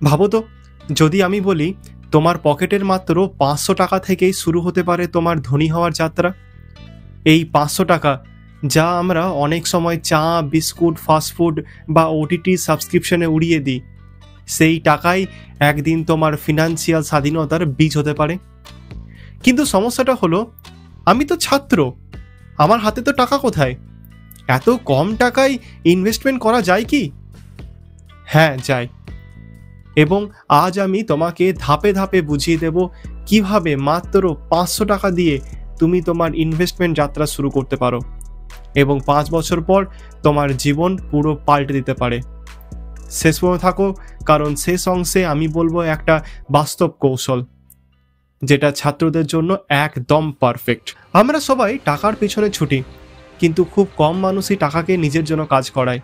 ভাবো তো, যদি আমি বলি তোমার পকেটের মাত্র 500 টাকা থেকেই শুরু হতে পারে তোমার ধনী হওয়ার যাত্রা। এই 500 টাকা, যা আমরা অনেক সময় চা, বিস্কুট, ফাস্টফুড বা ওটিটি সাবস্ক্রিপশনে উড়িয়ে দিই, সেই টাকাই একদিন তোমার ফিনান্সিয়াল স্বাধীনতার বীজ হতে পারে। কিন্তু সমস্যাটা হলো, আমি তো ছাত্র, আমার হাতে তো টাকা কোথায়? এত কম টাকায় ইনভেস্টমেন্ট করা যায় কি? হ্যাঁ, যায়। এবং আজ আমি তোমাকে ধাপে ধাপে বুঝিয়ে দেব কিভাবে মাত্র 500 টাকা দিয়ে তুমি তোমার ইনভেস্টমেন্ট যাত্রা শুরু করতে পারো এবং 5 বছর পর তোমার জীবন পুরো পাল্টে দিতে পারে। শেষ পর্যন্ত থাকো, কারণ শেষ অংশে আমি বলবো একটা বাস্তব কৌশল যেটা ছাত্রদের জন্য একদম পারফেক্ট। আমরা সবাই টাকার পেছনে ছুটি, কিন্তু খুব কম মানুষই টাকাকে নিজের জন্য কাজ করায়।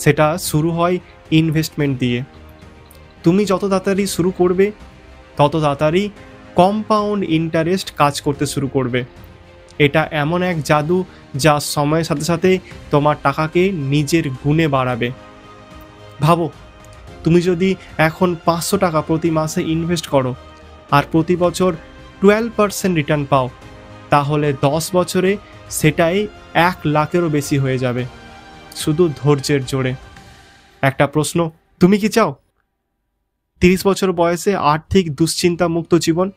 সেটা শুরু হয় ইনভেস্টমেন্ট দিয়ে। তুমি যত তাড়াতাড়ি শুরু করবে, তত তাড়াতাড়ি কম্পাউন্ড ইন্টারেস্ট কাজ করতে শুরু করবে। এটা এমন এক জাদু যা সময়ের সাথে সাথে তোমার টাকাকে নিজের গুণে বাড়াবে। ভাবো, তুমি যদি এখন 500 টাকা প্রতি মাসে ইনভেস্ট করো আর প্রতি বছর 12% রিটার্ন পাও, তাহলে 10 বছরে সেটাই 1 লাখেরও বেশি হয়ে যাবে, শুধু ধৈর্যের জোরে। একটা প্রশ্ন, তুমি কি চাও 30 বছর বয়সে আর্থিক দুশ্চিন্তা মুক্ত জীবন?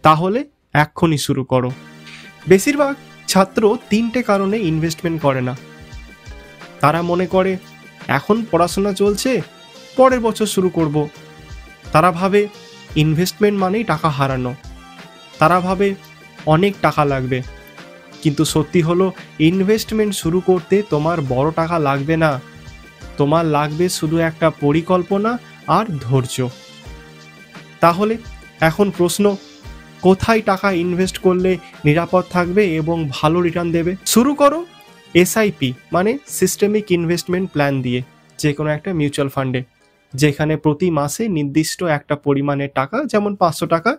তাহলে এক্ষুনি শুরু করো। বেশিরভাগ ছাত্র 3টে কারণে ইনভেস্টমেন্ট করে না। তারা মনে করে এখন পড়াশোনা চলছে, পরের বছর শুরু করব। তারা ভাবে ইনভেস্টমেন্ট মানেই টাকা হারানো। তারা ভাবে অনেক টাকা লাগবে। কিন্তু সত্যি হলো, ইনভেস্টমেন্ট শুরু করতে তোমার বড় টাকা লাগবে না। তোমার লাগবে শুধু একটা পরিকল্পনা আর ধৈর্য। তাহলে এখন প্রশ্ন, কোথায় টাকা ইনভেস্ট করলে নিরাপদ থাকবে এবং ভালো রিটার্ন দেবে? শুরু করো এসআইপি মানে সিস্টেমিক ইনভেস্টমেন্ট প্ল্যান দিয়ে, যে কোনো একটা মিউচুয়াল ফান্ডে, যেখানে প্রতি মাসে নির্দিষ্ট একটা পরিমাণের টাকা, যেমন 500 টাকা,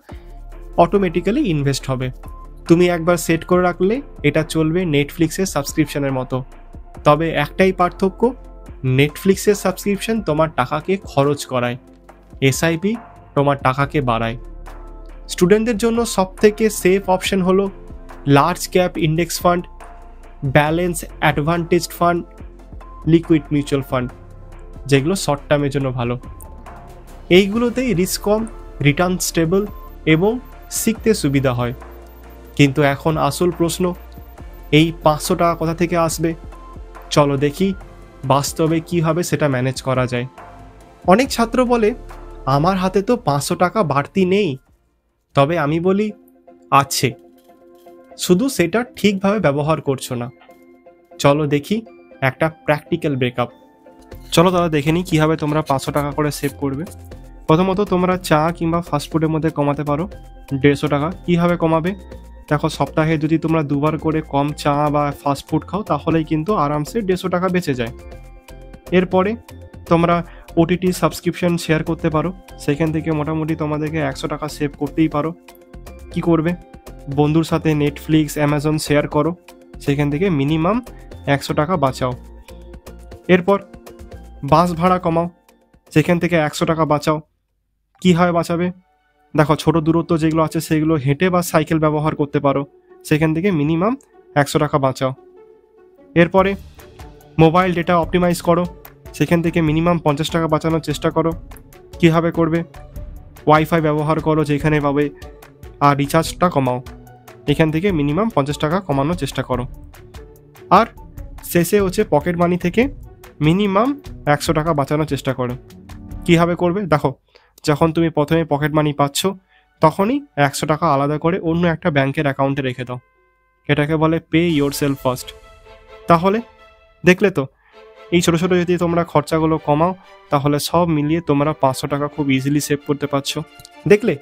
অটোমেটিক্যালি ইনভেস্ট হবে। তুমি একবার সেট করে রাখলে এটা চলবে নেটফ্লিক্সের সাবস্ক্রিপশনের মতো। তবে একটাই পার্থক্য, নেটফ্লিক্সের সাবস্ক্রিপশন তোমার টাকাকে খরচ করায়, এসআইপি তোমার টাকাকে বাড়ায়। স্টুডেন্টদের জন্য সবথেকে সেফ অপশন হলো large cap index fund, balance advantaged fund, liquid mutual fund, যেগুলো শর্ট টার্মের জন্য ভালো। এইগুলোতেই রিস্ক কম, রিটার্ন স্টেবল এবং শিখতে সুবিধা হয়। কিন্তু এখন আসল প্রশ্ন, এই 500 টাকা কোথা থেকে আসবে? চলো দেখি বাস্তবে কীভাবে সেটা ম্যানেজ করা যায়। অনেক ছাত্র বলে, আমার হাতে তো 500 টাকা বাড়তি নেই। তবে আমি বলি, আছে, শুধু সেটা ঠিকভাবে ব্যবহার করছো না। চলো দেখি একটা প্র্যাকটিক্যাল ব্রেকআপ। চলো দাদা, দেখে নিই কীভাবে তোমরা 500 টাকা করে সেভ করবে। প্রথমত তোমরা চা কিংবা ফাস্টফুডের মধ্যে কমাতে পারো 150 টাকা। কীভাবে কমাবে? দেখো, সপ্তাহে যদি তোমরা 2বার করে কম চা বা ফাস্টফুড খাও, তাহলেই কিন্তু আরামসে 150 টাকা বেঁচে যায়। এরপরে তোমরা ওটিটি সাবস্ক্রিপশন শেয়ার করতে পারো, সেখান থেকে মোটামুটি তোমাদেরকে 100 টাকা সেভ করতেই পারো। কি করবে? বন্ধুর সাথে নেটফ্লিক্স, অ্যামাজন শেয়ার করো, সেখান থেকে মিনিমাম 100 টাকা বাঁচাও। এরপর বাস ভাড়া কমাও, সেখান থেকে 100 টাকা বাঁচাও। কীভাবে বাঁচাবে? দেখো, ছোট দূরত্ব যেগুলো আছে সেগুলো হেঁটে বা সাইকেল ব্যবহার করতে পারো, সেখান থেকে মিনিমাম 100 টাকা বাঁচাও। এরপরে মোবাইল ডেটা অপটিমাইজ করো, সেখান থেকে মিনিমাম 50 টাকা বাঁচানোর চেষ্টা করো। কীভাবে করবে? ওয়াইফাই ব্যবহার করো যেখানে পাবে, আর রিচার্জটা কমাও, এখান থেকে মিনিমাম 50 টাকা কমানোর চেষ্টা করো। আর শেষে হচ্ছে পকেট মানি থেকে মিনিমাম 100 টাকা বাঁচানোর চেষ্টা করো। কীভাবে করবে? দেখো, যখন তুমি প্রথমে পকেট মানি পাচ্ছ, তখনই 100 টাকা আলাদা করে অন্য একটা ব্যাংকের অ্যাকাউন্টে রেখে দাও। এটাকে বলে পে ইয়োর সেলফ ফার্স্ট। তাহলে দেখলে তো, এই ছোটো ছোটো যদি তোমরা খরচাগুলো কমাও, তাহলে সব মিলিয়ে তোমরা 500 টাকা খুব ইজিলি সেভ করতে পারছো। দেখলে,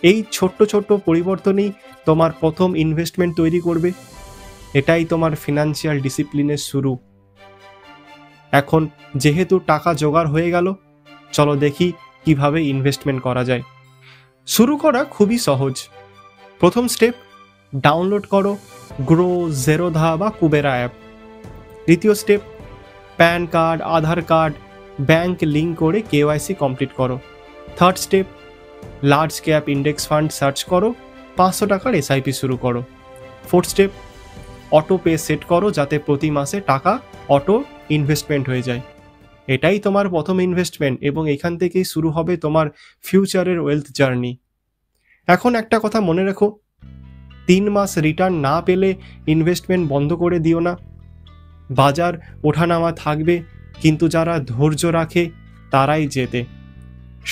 এই ছোট্ট ছোট্ট পরিবর্তনই তোমার প্রথম ইনভেস্টমেন্ট তৈরি করবে। এটাই তোমার ফিনান্সিয়াল ডিসিপ্লিনের শুরু। এখন যেহেতু টাকা জোগাড় হয়ে গেল, চলো দেখি কিভাবে ইনভেস্টমেন্ট করা যায়। শুরু করা খুবই সহজ। প্রথম স্টেপ, ডাউনলোড করো গ্রো, জেরোধা বা কুবেরা অ্যাপ। দ্বিতীয় স্টেপ, প্যান কার্ড, আধার কার্ড, ব্যাংক লিঙ্ক করে কেওয়াইসি কমপ্লিট করো। Third step, large cap index fund search করো, 500 টাকার এসআইপি শুরু করো। Fourth step, auto pay set করো যাতে প্রতি মাসে টাকা অটো ইনভেস্টমেন্ট হয়ে যায়। এটাই তোমার প্রথম ইনভেস্টমেন্ট এবং এখান থেকেই শুরু হবে তোমার ফিউচারের ওয়েলথ জার্নি। এখন একটা কথা মনে রেখো, 3 মাস রিটার্ন না পেলে ইনভেস্টমেন্ট বন্ধ করে দিও না। বাজার ওঠানামা থাকবে, কিন্তু যারা ধৈর্য রাখে তারাই জেতে।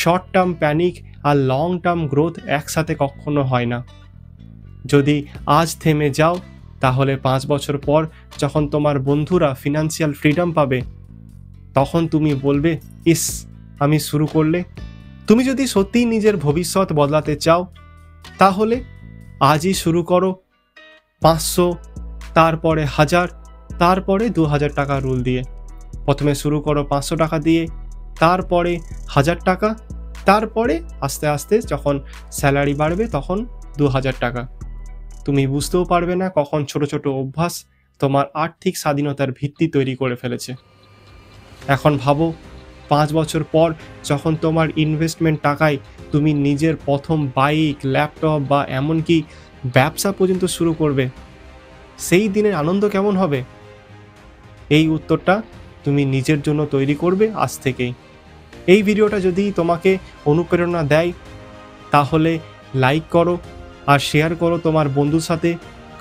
শর্ট টার্ম প্যানিক আর লং টার্ম গ্রোথ একসাথে কখনো হয় না। যদি আজ থেমে যাও তাহলে 5 বছর পর যখন তোমার বন্ধুরা ফিনান্সিয়াল ফ্রিডম পাবে তখন তুমি বলবে, ইস আমি শুরু করলে। তুমি যদি সত্যিই নিজের ভবিষ্যৎ বদলাতে চাও তাহলে আজই শুরু করো। 500, তারপরে 1000, তারপরে 2000 টাকা রুল দিয়ে। প্রথমে শুরু করো 500 টাকা দিয়ে, তারপরে 1000 টাকা, তারপরে আস্তে আস্তে যখন স্যালারি বাড়বে তখন 2000 টাকা। তুমি বুঝতেও পারবে না কখন ছোট ছোট অভ্যাস তোমার আর্থিক স্বাধীনতার ভিত্তি তৈরি করে ফেলেছে। এখন ভাবো 5 বছর পর যখন তোমার ইনভেস্টমেন্ট টাকায় তুমি নিজের প্রথম বাইক, ল্যাপটপ বা এমনকি ব্যবসা পর্যন্ত শুরু করবে, সেই দিনের আনন্দ কেমন হবে? এই উত্তরটা তুমি নিজের জন্য তৈরি করবে আজ থেকেই। এই ভিডিওটা যদি তোমাকে অনুপ্রেরণা দেয় তাহলে লাইক করো আর শেয়ার করো তোমার বন্ধুর সাথে,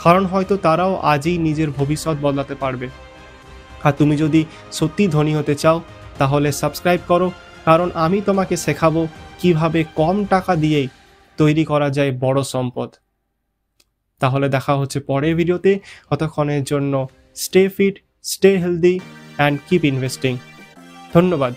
কারণ হয়তো তারাও আজই নিজের ভবিষ্যৎ বদলাতে পারবে। আর তুমি যদি সত্যি ধনী হতে চাও তাহলে সাবস্ক্রাইব করো, কারণ আমি তোমাকে শেখাবো কিভাবে কম টাকা দিয়েই তৈরি করা যায় বড় সম্পদ। তাহলে দেখা হচ্ছে পরের ভিডিওতে। ততক্ষণের জন্য stay fit, stay healthy and keep investing. ধন্যবাদ।